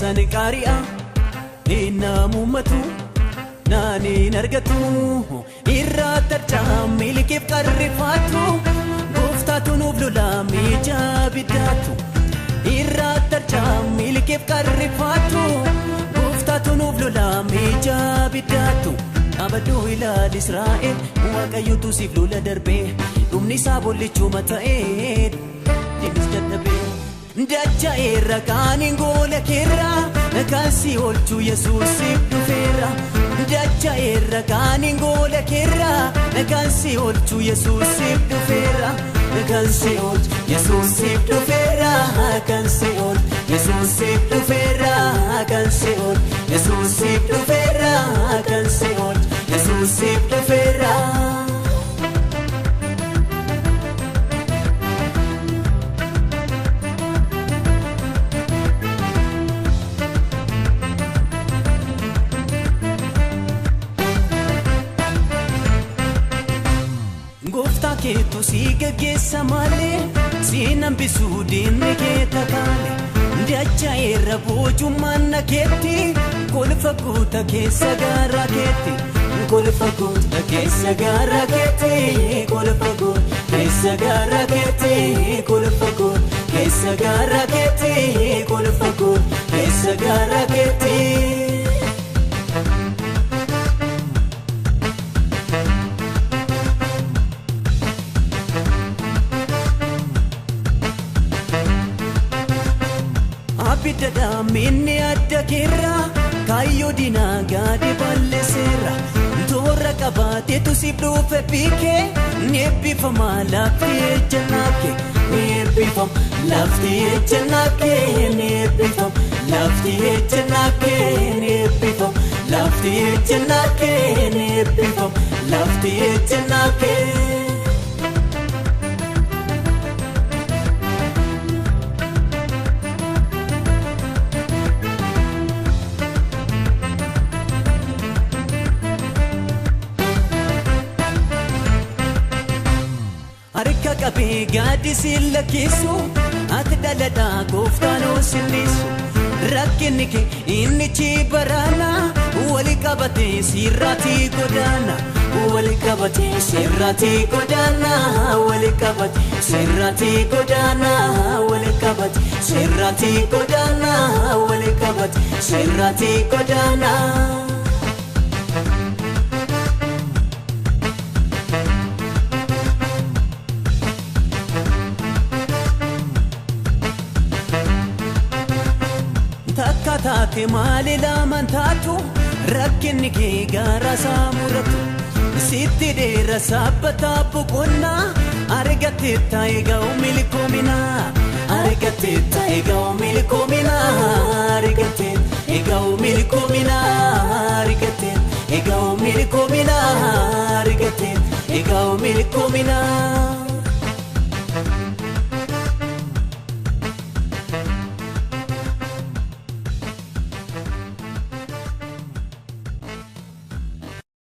san qari'a inamumatu nani nargatu irra tarcha milkif qarrifatu goftatu nublulla mijabidatu irra tarcha milkif qarrifatu goftatu nublulla mijabidatu abadu ila Israel waqayyutu siflula darbe dumni sabollichu mata'e dinis jaddabe Dacha irra kanin gola kirra kasi olchu Jesus ibdufera Dacha irra kanin gola kirra kasi olchu Jesus ibdufera Kasi olchu Jesus ibdufera Kasi olchu Jesus ibdufera Kasi olchu Jesus ibdufera Kasi olchu Jesus ibdufera Keetu sigaggeessa malee siinaan bisuudin keeta kaale dacha irra boojummaan nakeetti kolfa guuta keessa gaara keetti kolfa guuta keessa gaara keetti kolfa guuta keessa gaara keetti kolfa guuta keessa gaara keetti kolfa guuta keessa gaara keetti. Bidda minni adda kirra kayo dinagade ballesera torra qabate tu sibrufe pike nebifama lafti ejnake nebifam lafti ejnake nebifam lafti ejnake nebifam lafti ejnake nebifam lafti ejnake Kabe gadi silla kisu atdalada goftano silisu rakkinike inni chibarana wali kabate sirrati godana wali kabate sirrati godana wali kabate sirrati godana wali kabate sirrati godana wali kabate sirrati godana Taate maali lamantaatu rakkinni kee gaara saamuratu sitti dheera saabbataa boqonnaa argatte taa'eegaa milikoomina argatte taa'eegaa milikoomina argatte eegaa milikoomina argatte eegaa milikoomina.